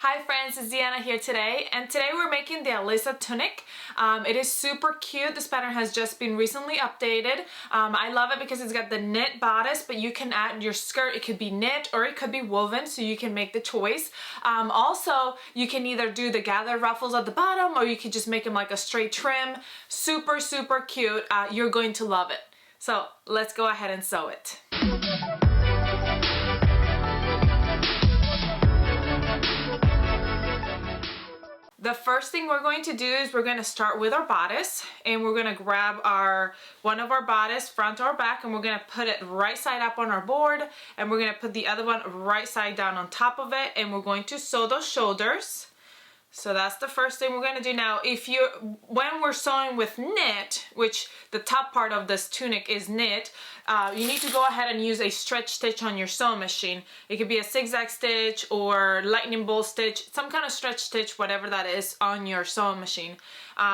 Hi friends, it's Deanna here today, and today we're making the Alyssa Tunic. It is super cute. This pattern has just been recently updated. I love it because it's got the knit bodice, but you can add your skirt. It could be knit or it could be woven, so you can make the choice. Also, you can either do the gathered ruffles at the bottom or you could just make them like a straight trim. Super, super cute. You're going to love it. So let's go ahead and sew it. The first thing we're going to do is we're going to start with our bodice, and we're going to grab one of our bodice, front or back, and we're going to put it right side up on our board, and we're going to put the other one right side down on top of it, and we're going to sew those shoulders. So that's the first thing we're going to do. Now, when we're sewing with knit, which the top part of this tunic is knit, you need to go ahead and use a stretch stitch on your sewing machine. It could be a zigzag stitch or lightning bolt stitch, some kind of stretch stitch, whatever that is on your sewing machine.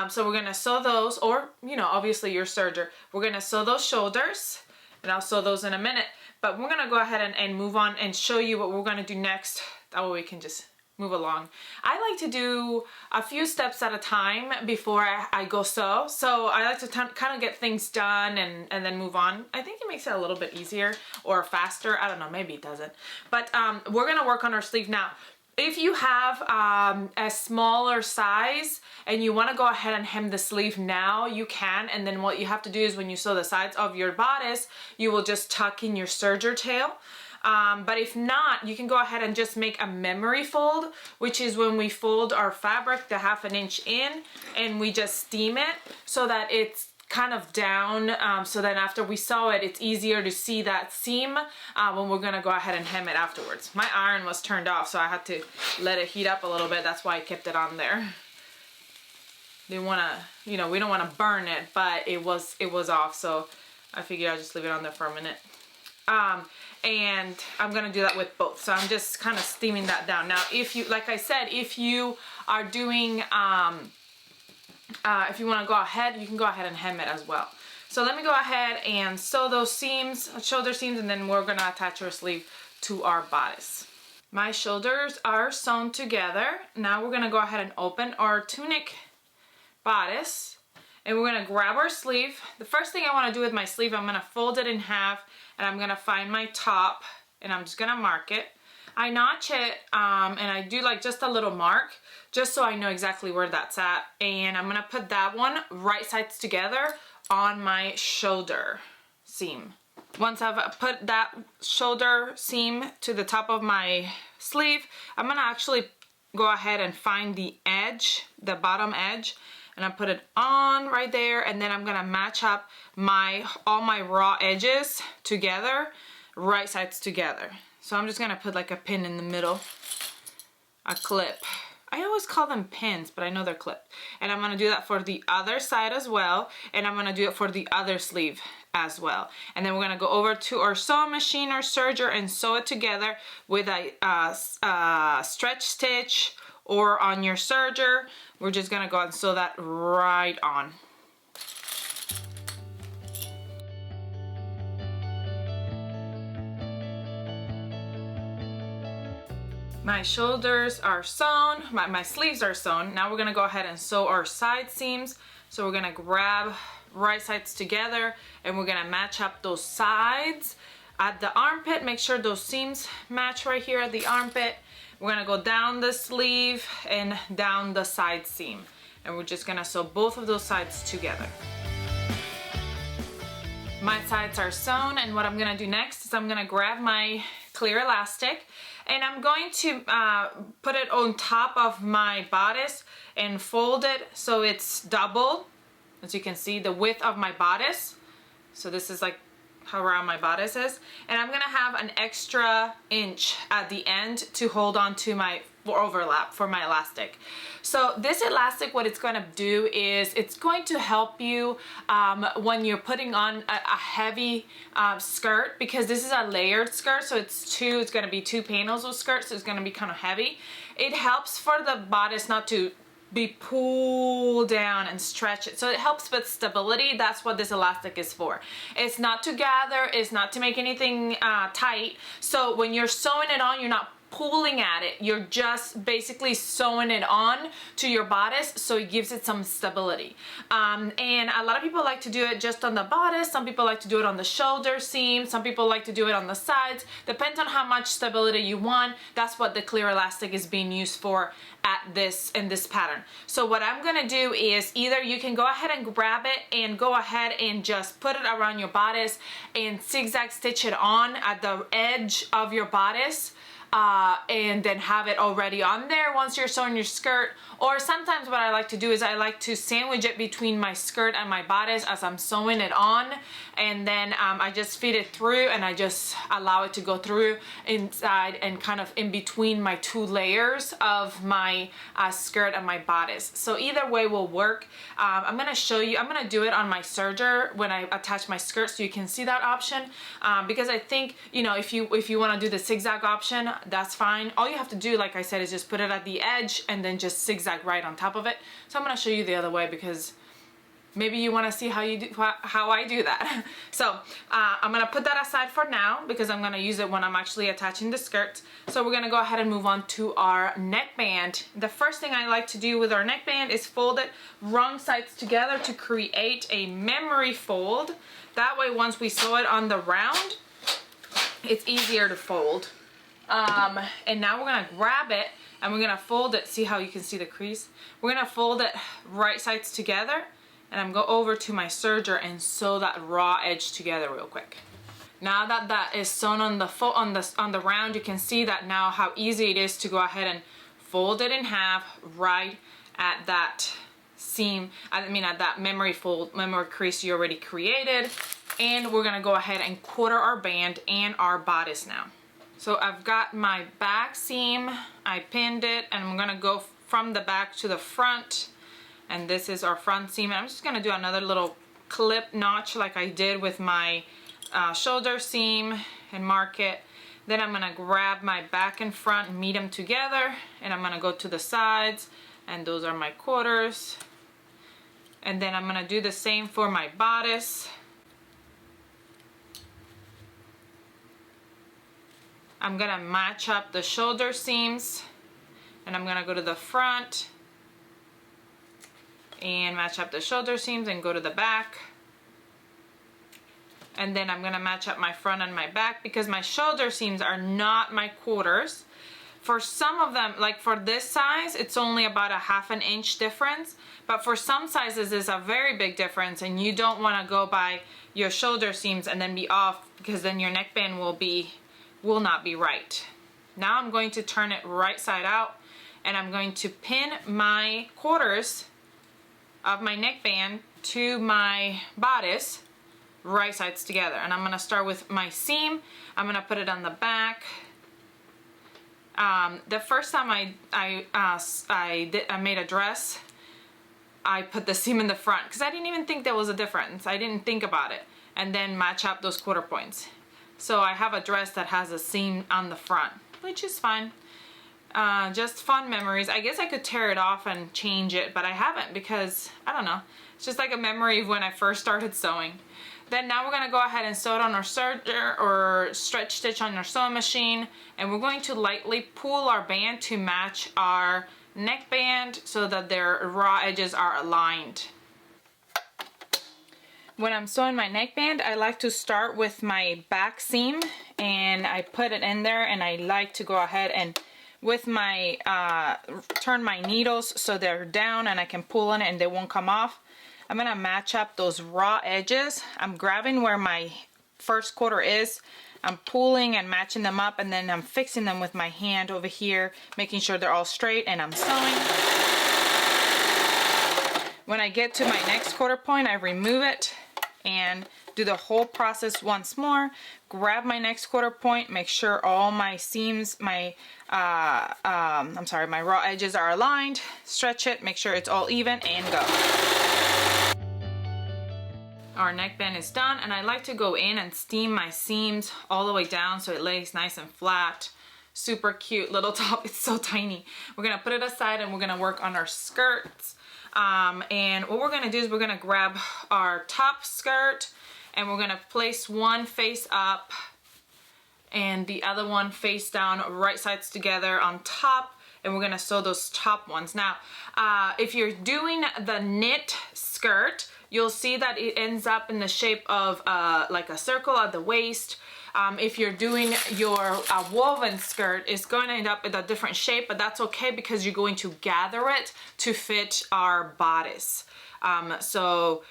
So we're going to sew those, or, obviously your serger. We're going to sew those shoulders, and I'll sew those in a minute. But we're going to go ahead and move on and show you what we're going to do next. That way we can just move along. I like to do a few steps at a time before I go sew. So I like to kind of get things done and then move on. I think it makes it a little bit easier or faster. I don't know, maybe it doesn't. But we're gonna work on our sleeve now. If you have a smaller size and you want to go ahead and hem the sleeve now, you can. And then what you have to do is when you sew the sides of your bodice, you will just tuck in your serger tail. But if not, you can go ahead and just make a memory fold, which is when we fold our fabric the 1/2 inch in and we just steam it so that it's kind of down, so then after we sew it, it's easier to see that seam when we're gonna go ahead and hem it afterwards. My iron was turned off, so I had to let it heat up a little bit. That's why I kept it on there. Didn't wanna, we don't wanna burn it, but it was off, so I figured I'll just leave it on there for a minute. And I'm gonna do that with both. So I'm just kind of steaming that down. Now, like I said, if you are doing, if you want to go ahead, you can go ahead and hem it as well. So let me go ahead and sew those seams, shoulder seams, and then we're gonna attach our sleeve to our bodice. My shoulders are sewn together. Now we're gonna go ahead and open our tunic bodice, and we're gonna grab our sleeve. The first thing I want to do with my sleeve, I'm gonna fold it in half, and I'm gonna find my top, and I'm just gonna mark it. I notch it, and I do like just a little mark, just so I know exactly where that's at. And I'm gonna put that one right sides together on my shoulder seam. Once I've put that shoulder seam to the top of my sleeve, I'm gonna actually go ahead and find the edge, the bottom edge, and I put it on right there, and then I'm gonna match up all my raw edges together, right sides together. So I'm just gonna put like a pin in the middle, a clip. I always call them pins, but I know they're clipped. And I'm gonna do that for the other side as well, and I'm gonna do it for the other sleeve as well. And then we're gonna go over to our sewing machine or serger and sew it together with a stretch stitch or on your serger. We're just gonna go and sew that right on. My shoulders are sewn, my sleeves are sewn. Now we're gonna go ahead and sew our side seams. So we're gonna grab right sides together, and we're gonna match up those sides. At the armpit, make sure those seams match right here at the armpit. We're gonna go down the sleeve and down the side seam. And we're just gonna sew both of those sides together. My sides are sewn, and what I'm gonna do next is I'm gonna grab my clear elastic, and I'm going to put it on top of my bodice and fold it so it's double. As you can see, the width of my bodice. So this is like how round my bodice is, and I'm gonna have an extra inch at the end to hold on to my overlap for my elastic. So this elastic, what it's going to do is it's going to help you when you're putting on a heavy skirt, because this is a layered skirt, so it's going to be 2 panels of skirt, so it's going to be kind of heavy. It helps for the bodice not to be pulled down and stretch it. So it helps with stability. That's what this elastic is for. It's not to gather, it's not to make anything tight. So when you're sewing it on, you're not pulling at it. You're just basically sewing it on to your bodice so it gives it some stability. And a lot of people like to do it just on the bodice. Some people like to do it on the shoulder seam. Some people like to do it on the sides. Depends on how much stability you want. That's what the clear elastic is being used for in this pattern. So what I'm gonna do is either you can go ahead and grab it and go ahead and just put it around your bodice and zigzag stitch it on at the edge of your bodice, and then have it already on there once you're sewing your skirt. Or sometimes what I like to do is I like to sandwich it between my skirt and my bodice as I'm sewing it on, and then I just feed it through and I just allow it to go through inside and kind of in between my two layers of my skirt and my bodice. So either way will work. I'm gonna show you, I'm gonna do it on my serger when I attach my skirt so you can see that option, because I think, you know, if you want to do the zigzag option, that's fine. All you have to do, like I said, is just put it at the edge and then just zigzag right on top of it. So I'm going to show you the other way because maybe you want to see how I do that. So I'm going to put that aside for now because I'm going to use it when I'm actually attaching the skirt. So we're going to go ahead and move on to our neckband. The first thing I like to do with our neckband is fold it wrong sides together to create a memory fold. That way once we sew it on the round, it's easier to fold. And now we're going to grab it and we're going to fold it. See how you can see the crease? We're going to fold it right sides together, and I'm going to go over to my serger and sew that raw edge together real quick. Now that that is sewn on the round, you can see that now how easy it is to go ahead and fold it in half right at that seam, at that memory crease you already created. And we're going to go ahead and quarter our band and our bodice now. So I've got my back seam, I pinned it, and I'm gonna go from the back to the front, and this is our front seam. I'm just gonna do another little clip notch like I did with my shoulder seam and mark it. Then I'm gonna grab my back and front and meet them together, and I'm gonna go to the sides, and those are my quarters. And then I'm gonna do the same for my bodice. I'm gonna match up the shoulder seams, and I'm gonna go to the front and match up the shoulder seams and go to the back. And then I'm gonna match up my front and my back because my shoulder seams are not my quarters. For some of them, like for this size, it's only about a ½ an inch difference, but for some sizes it's a very big difference, and you don't wanna go by your shoulder seams and then be off, because then your neckband will not be right. Now I'm going to turn it right side out, and I'm going to pin my quarters of my neckband to my bodice right sides together. And I'm going to start with my seam. I'm going to put it on the back. The first time I made a dress, I put the seam in the front because I didn't even think there was a difference. I didn't think about it, and then match up those quarter points. So I have a dress that has a seam on the front, which is fine. Just fun memories. I guess I could tear it off and change it, but I haven't because, I don't know. It's just like a memory of when I first started sewing. Then now we're going to go ahead and sew it on our serger or stretch stitch on our sewing machine. And we're going to lightly pull our band to match our neckband so that their raw edges are aligned. When I'm sewing my neckband, I like to start with my back seam, and I put it in there, and I like to go ahead and with my turn my needles so they're down and I can pull on it and they won't come off. I'm gonna match up those raw edges. I'm grabbing where my first quarter is, I'm pulling and matching them up, and then I'm fixing them with my hand over here, making sure they're all straight, and I'm sewing. When I get to my next quarter point, I remove it and do the whole process once more. Grab my next quarter point, make sure all my seams, my raw edges are aligned, stretch it, make sure it's all even, and go. Our neckband is done, and I like to go in and steam my seams all the way down so it lays nice and flat. Super cute little top, it's so tiny. We're gonna put it aside and we're gonna work on our skirts. And what we're gonna do is we're gonna grab our top skirt and we're gonna place one face up and the other one face down, right sides together on top, and we're gonna sew those top ones. Now, if you're doing the knit skirt, you'll see that it ends up in the shape of like a circle at the waist. If you're doing your woven skirt, it's going to end up in a different shape, but that's okay because you're going to gather it to fit our bodice. So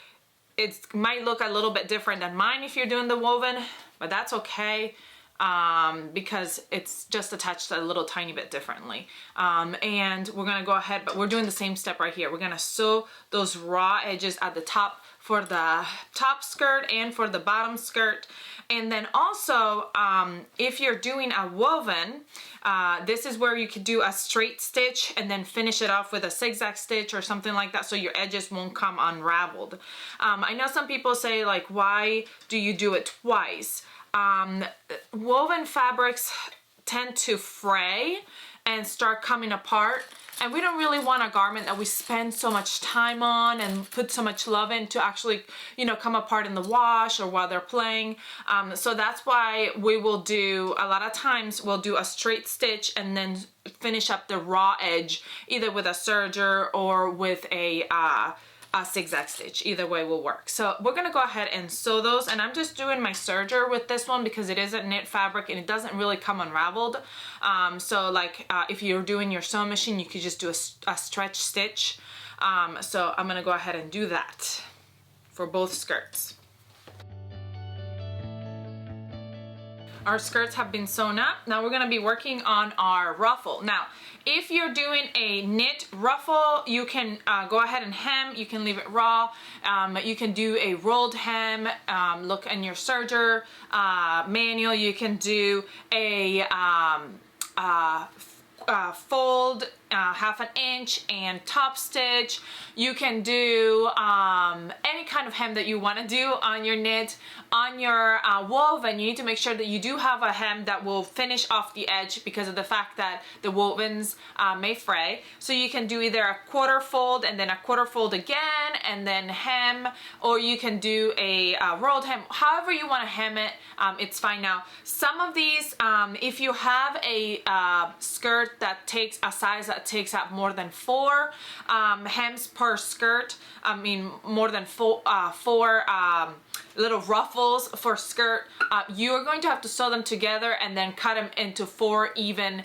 it might look a little bit different than mine if you're doing the woven, but that's okay. Because it's just attached a little tiny bit differently. And we're gonna go ahead, but we're doing the same step right here. We're gonna sew those raw edges at the top for the top skirt and for the bottom skirt. And then also, if you're doing a woven, this is where you could do a straight stitch and then finish it off with a zigzag stitch or something like that so your edges won't come unraveled. I know some people say like, why do you do it twice? Woven fabrics tend to fray and start coming apart, and we don't really want a garment that we spend so much time on and put so much love in to actually, you know, come apart in the wash or while they're playing. So that's why we will do, a lot of times we'll do a straight stitch and then finish up the raw edge either with a serger or with a zigzag stitch. Either way will work. So we're gonna go ahead and sew those, and I'm just doing my serger with this one because it is a knit fabric and it doesn't really come unraveled. So like if you're doing your sewing machine, you could just do a stretch stitch. So I'm gonna go ahead and do that for both skirts. Our skirts have been sewn up. Now we're gonna be working on our ruffle. Now, if you're doing a knit ruffle, you can go ahead and hem. You can leave it raw. You can do a rolled hem. Look in your serger manual. You can do a fold half an inch and top stitch. You can do any kind of hem that you want to do on your knit. On your woven, you need to make sure that you do have a hem that will finish off the edge because of the fact that the wovens may fray. So you can do either a quarter fold and then a quarter fold again and then hem, or you can do a rolled hem. However you want to hem it, it's fine. Now, some of these, if you have a skirt that takes a size that takes up more than 4 hems per skirt, I mean more than four little ruffles for skirt, you are going to have to sew them together and then cut them into 4 even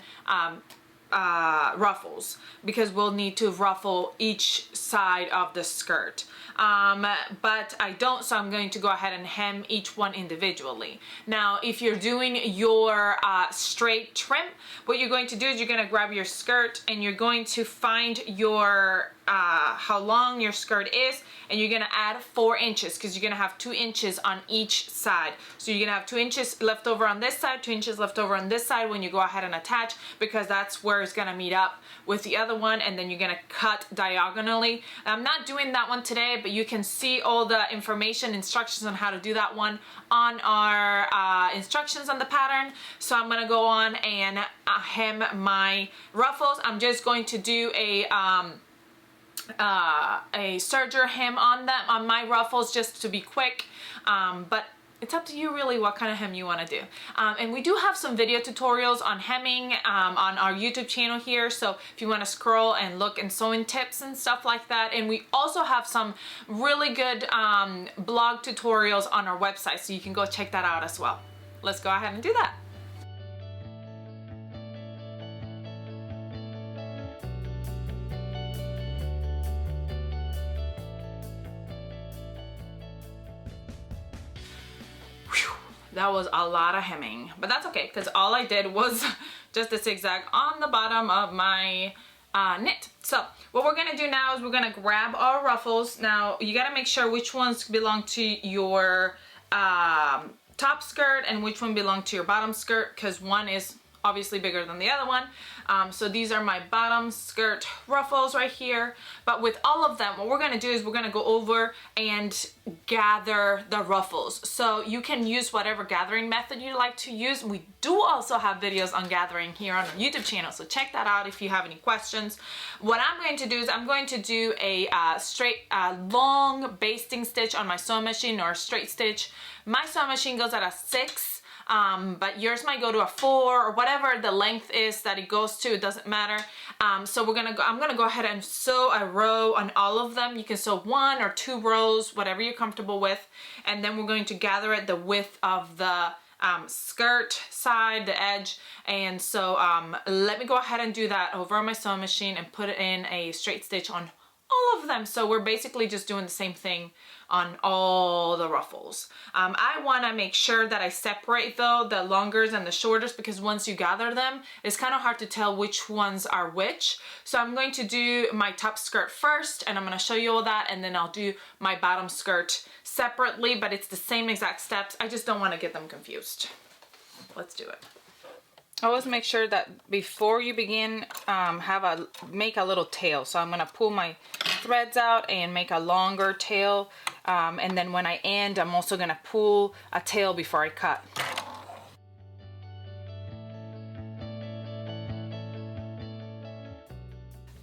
ruffles, because we'll need to ruffle each side of the skirt. But I don't, so I'm going to go ahead and hem each one individually. Now, if you're doing your straight trim, what you're going to do is you're going to grab your skirt and you're going to find your how long your skirt is, and you're going to add 4 inches because you're going to have 2 inches on each side. So you're going to have 2 inches left over on this side, 2 inches left over on this side when you go ahead and attach, because that's where it's going to meet up with the other one, and then you're going to cut diagonally. I'm not doing that one today, but you can see all the information, instructions on how to do that one on our instructions on the pattern. So I'm going to go on and hem my ruffles. I'm just going to do a serger hem on them, on my ruffles, just to be quick, but it's up to you really what kind of hem you want to do. And we do have some video tutorials on hemming on our YouTube channel here, so if you want to scroll and look and sewing tips and stuff like that. And we also have some really good blog tutorials on our website, so you can go check that out as well. Let's go ahead and do that. That was a lot of hemming, but that's okay because all I did was just a zigzag on the bottom of my knit. So what we're gonna do now is we're gonna grab our ruffles. Now you gotta make sure which ones belong to your top skirt and which one belong to your bottom skirt, because one is obviously bigger than the other one. So these are my bottom skirt ruffles right here. But with all of them, what we're gonna do is we're gonna go over and gather the ruffles. So you can use whatever gathering method you like to use. We do also have videos on gathering here on our YouTube channel, so check that out if you have any questions. What I'm going to do is I'm going to do a long basting stitch on my sewing machine, or a straight stitch. My sewing machine goes at a 6. but yours might go to a 4 or whatever the length is that it goes to, it doesn't matter. So I'm gonna go ahead and sew a row on all of them. You can sew 1 or 2 rows, whatever you're comfortable with, and then we're going to gather it the width of the skirt side, the edge. And so let me go ahead and do that over on my sewing machine and put it in a straight stitch on all of them. So we're basically just doing the same thing on all the ruffles. I want to make sure that I separate though the longers and the shorters, because once you gather them, it's kind of hard to tell which ones are which. So I'm going to do my top skirt first, and I'm going to show you all that, and then I'll do my bottom skirt separately, but it's the same exact steps. I just don't want to get them confused. Let's do it. Always make sure that before you begin, make a little tail. So I'm gonna pull my threads out and make a longer tail, and then when I end, I'm also gonna pull a tail before I cut.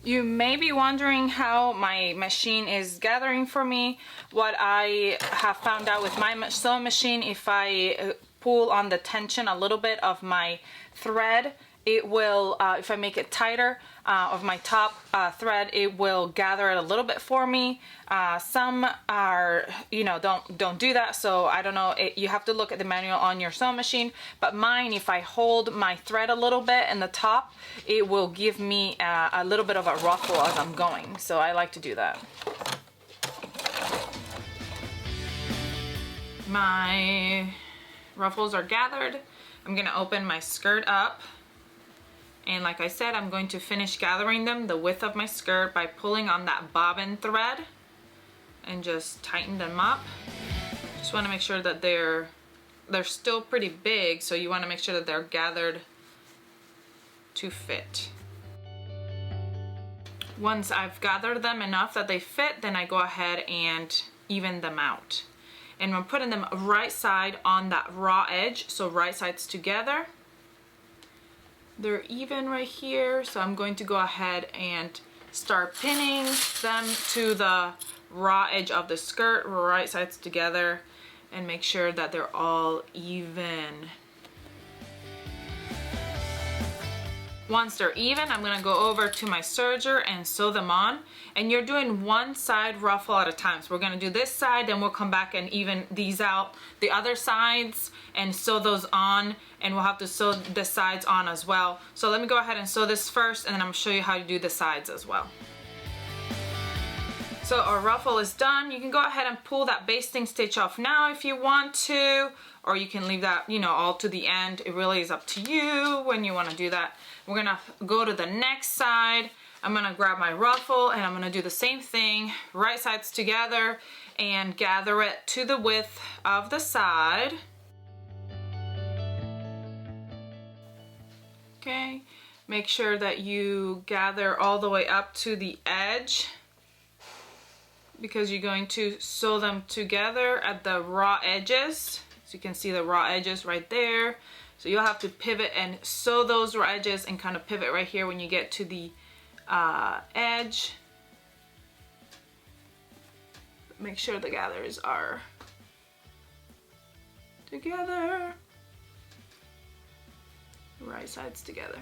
You may be wondering how my machine is gathering for me. What I have found out with my sewing machine, if I pull on the tension a little bit of my thread, it will, if I make it tighter of my top thread, it will gather it a little bit for me. Some are, you know, don't do that, so I don't know, you have to look at the manual on your sewing machine. But mine, if I hold my thread a little bit in the top, it will give me a little bit of a ruffle as I'm going, so I like to do that. My ruffles are gathered. I'm gonna open my skirt up, and like I said, I'm going to finish gathering them the width of my skirt by pulling on that bobbin thread and just tighten them up. Just want to make sure that they're still pretty big, so you want to make sure that they're gathered to fit. Once I've gathered them enough that they fit, then I go ahead and even them out. And I'm putting them right side on that raw edge, so right sides together. They're even right here, so I'm going to go ahead and start pinning them to the raw edge of the skirt, right sides together, and make sure that they're all even. Once they're even, I'm gonna go over to my serger and sew them on. And you're doing one side ruffle at a time. So we're gonna do this side, then we'll come back and even these out, the other sides, and sew those on, and we'll have to sew the sides on as well. So let me go ahead and sew this first, and then I'm gonna show you how to do the sides as well. So our ruffle is done. You can go ahead and pull that basting stitch off now if you want to, or you can leave that, you know, all to the end. It really is up to you when you want to do that. We're gonna go to the next side. I'm gonna grab my ruffle and I'm gonna do the same thing, right sides together, and gather it to the width of the side. Okay, make sure that you gather all the way up to the edge, because you're going to sew them together at the raw edges. So you can see the raw edges right there. So you'll have to pivot and sew those raw edges and kind of pivot right here when you get to the edge. Make sure the gathers are together. Right sides together.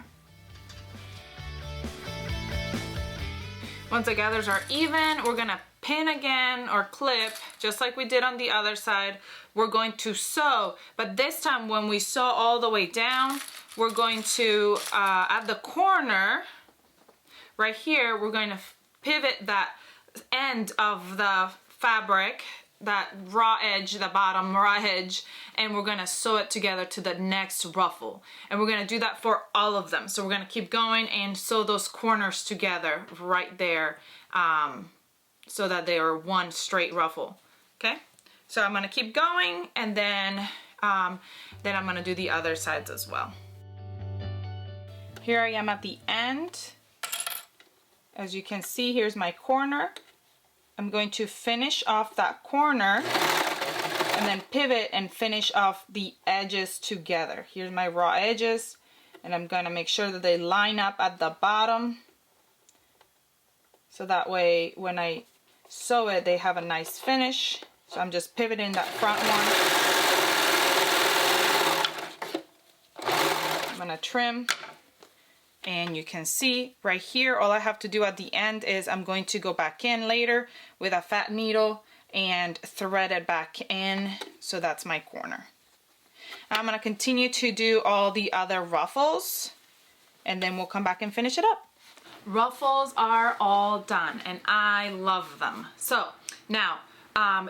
Once the gathers are even, we're gonna pin again or clip just like we did on the other side. We're going to sew, but this time when we sew all the way down, we're going to at the corner right here, we're going to pivot that end of the fabric, that raw edge, the bottom raw edge, and we're gonna sew it together to the next ruffle. And we're gonna do that for all of them. So we're gonna keep going and sew those corners together right there, so that they are one straight ruffle. Okay, so I'm gonna keep going, and then I'm gonna do the other sides as well. Here I am at the end. As you can see, here's my corner. I'm going to finish off that corner and then pivot and finish off the edges together. Here's my raw edges, and I'm going to make sure that they line up at the bottom, so that way when I sew it, they have a nice finish. So I'm just pivoting that front one. gonna trim, and you can see right here, all I have to do at the end is I'm going to go back in later with a fat needle and thread it back in. So that's my corner. I'm gonna continue to do all the other ruffles, and then we'll come back and finish it up. Ruffles are all done and I love them. So now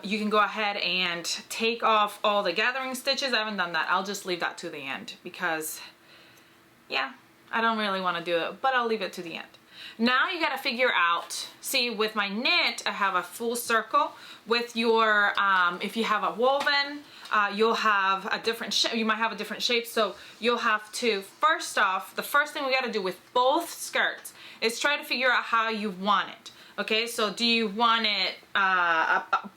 you can go ahead and take off all the gathering stitches. I haven't done that. I'll just leave that to the end because, yeah, I don't really want to do it, but I'll leave it to the end. Now you got to figure out, see, with my knit, I have a full circle. With your, if you have a woven, you'll have a different shape. You might have a different shape, so you'll have to, first off, the first thing we got to do with both skirts is try to figure out how you want it. Okay, so do you want it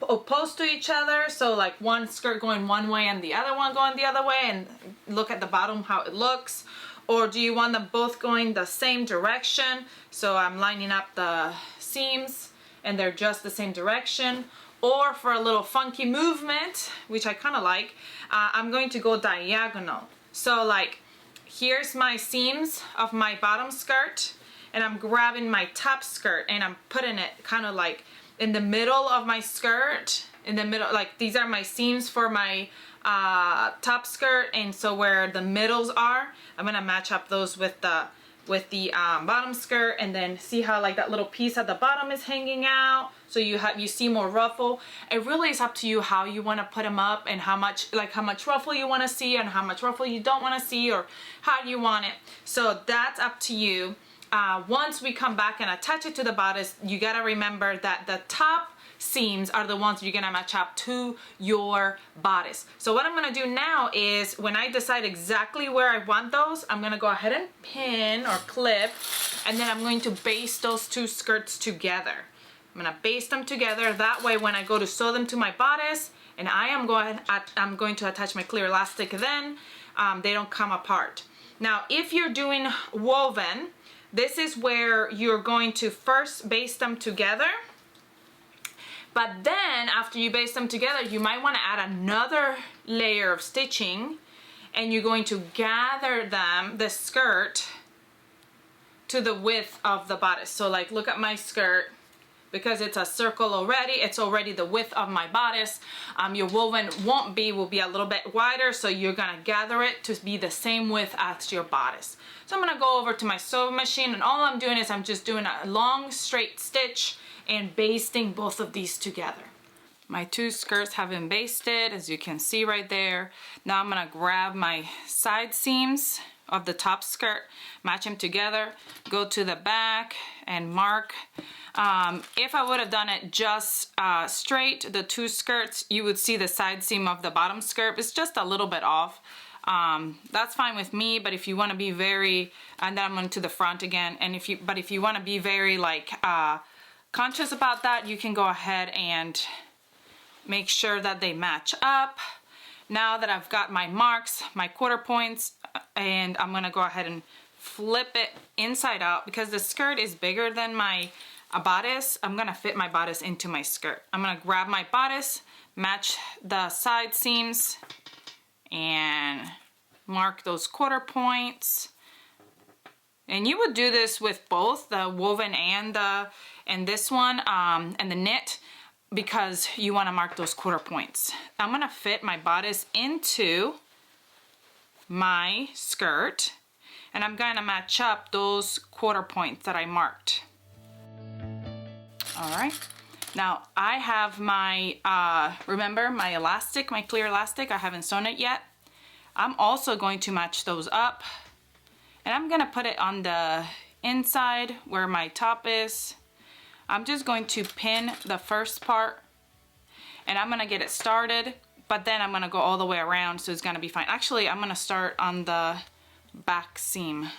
opposed to each other? So like one skirt going one way and the other one going the other way, and look at the bottom how it looks? Or do you want them both going the same direction? So I'm lining up the seams and they're just the same direction. Or for a little funky movement, which I kind of like, I'm going to go diagonal. So like, here's my seams of my bottom skirt, and I'm grabbing my top skirt and I'm putting it kind of like in the middle of my skirt, in the middle, like these are my seams for my top skirt, and so where the middles are, I'm gonna match up those with the bottom skirt, and then see how like that little piece at the bottom is hanging out, so you see more ruffle. It really is up to you how you want to put them up, and how much ruffle you want to see and how much ruffle you don't want to see, or how you want it. So that's up to you. Once we come back and attach it to the bodice, you gotta remember that the top seams are the ones you're gonna match up to your bodice. So what I'm gonna do now is, when I decide exactly where I want those, I'm gonna go ahead and pin or clip, and then I'm going to baste those two skirts together. I'm gonna baste them together, that way when I go to sew them to my bodice and I'm going to attach my clear elastic, then they don't come apart. Now if you're doing woven, this is where you're going to first baste them together, but then after you baste them together, you might want to add another layer of stitching, and you're going to gather them, the skirt, to the width of the bodice. So like, look at my skirt. Because it's a circle already, it's already the width of my bodice. Your woven will be a little bit wider, so you're gonna gather it to be the same width as your bodice. So I'm gonna go over to my sewing machine, and all I'm doing is I'm just doing a long straight stitch and basting both of these together. My two skirts have been basted, as you can see right there. Now I'm gonna grab my side seams of the top skirt, match them together, go to the back and mark. If I would have done it just straight, the two skirts, you would see the side seam of the bottom skirt is just a little bit off. That's fine with me, but if you want to be very, and then I'm going to the front again, and if you want to be very like conscious about that, you can go ahead and make sure that they match up. Now that I've got my marks, my quarter points, and I'm gonna go ahead and flip it inside out, because the skirt is bigger than my bodice. I'm gonna fit my bodice into my skirt. I'm gonna grab my bodice, match the side seams, and mark those quarter points. And you would do this with both the woven and this one and the knit, because you want to mark those quarter points. I'm gonna fit my bodice into my skirt, and I'm gonna match up those quarter points that I marked. All right, now I have my, remember my elastic, my clear elastic, I haven't sewn it yet. I'm also going to match those up, and I'm gonna put it on the inside where my top is. I'm just going to pin the first part, and I'm gonna get it started, but then I'm gonna go all the way around, so it's gonna be fine. Actually, I'm gonna start on the back seam. I'm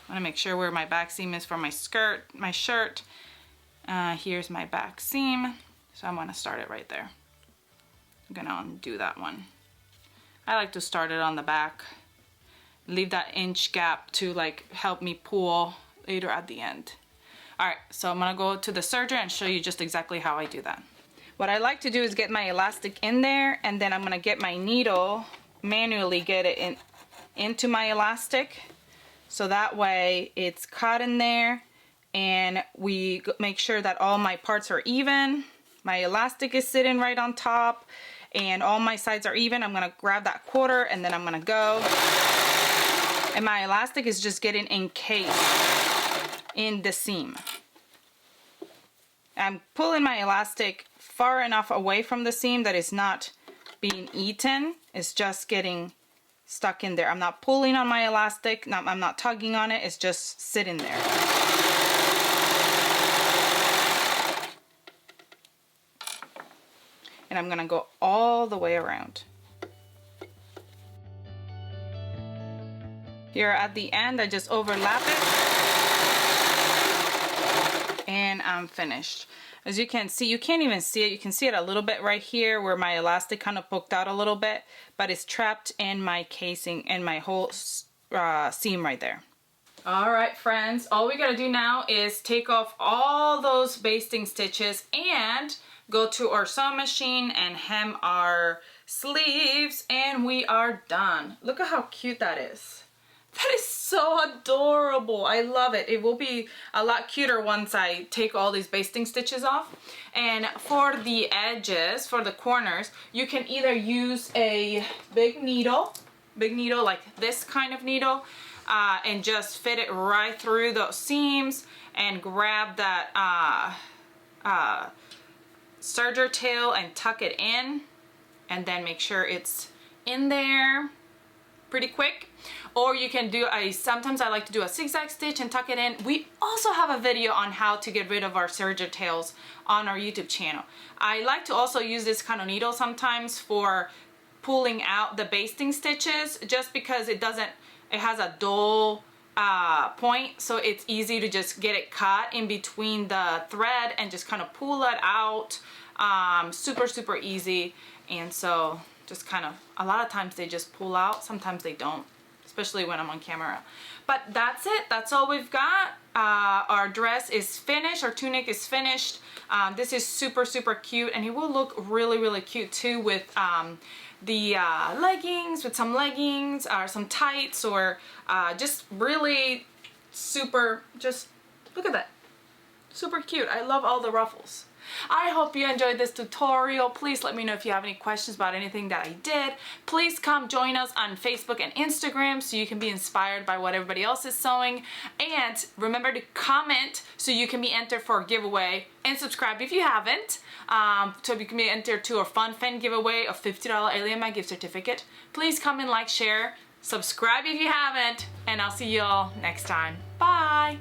gonna make sure where my back seam is for my skirt, my shirt. Here's my back seam, so I'm gonna start it right there. I'm gonna undo that one. I like to start it on the back. Leave that inch gap to like help me pull later at the end. All right, so I'm gonna go to the serger and show you just exactly how I do that. What I like to do is get my elastic in there, and then I'm gonna get my needle, manually get it into my elastic. so that way it's caught in there, and we make sure that all my parts are even. My elastic is sitting right on top and all my sides are even. I'm gonna grab that quarter and then I'm gonna go. And my elastic is just getting encased in the seam. I'm pulling my elastic far enough away from the seam that it's not being eaten. It's just getting stuck in there. I'm not pulling on my elastic. I'm not tugging on it. It's just sitting there. And I'm gonna go all the way around. Here at the end, I just overlap it. And I'm finished. As you can see, you can't even see it. You can see it a little bit right here where my elastic kind of poked out a little bit, but it's trapped in my casing and my whole seam right there. All right, friends, all we gotta do now is take off all those basting stitches and go to our sewing machine and hem our sleeves, and we are done. Look at how cute that is. That is so adorable. I love it. It will be a lot cuter once I take all these basting stitches off. And for the edges, for the corners, you can either use a big needle like this kind of needle, and just fit it right through those seams and grab that serger tail and tuck it in, and then make sure it's in there pretty quick. Or you can do sometimes I like to do a zigzag stitch and tuck it in. We also have a video on how to get rid of our serger tails on our YouTube channel. I like to also use this kind of needle sometimes for pulling out the basting stitches, just because it has a dull point, so it's easy to just get it caught in between the thread and just kind of pull it out. Super easy. And so just kind of, a lot of times they just pull out, sometimes they don't, especially when I'm on camera. But that's it. That's all we've got. Our dress is finished. Our tunic is finished. This is super cute, and it will look really cute too with the leggings, with some leggings or some tights, or just really super, just look at that. Super cute. I love all the ruffles. I hope you enjoyed this tutorial. Please let me know if you have any questions about anything that I did. Please come join us on Facebook and Instagram so you can be inspired by what everybody else is sewing. And remember to comment so you can be entered for a giveaway, and subscribe if you haven't, so you can be entered to a fun fan giveaway of $50 Ellie and my gift certificate. Please comment, like, share, subscribe if you haven't, and I'll see you all next time. Bye!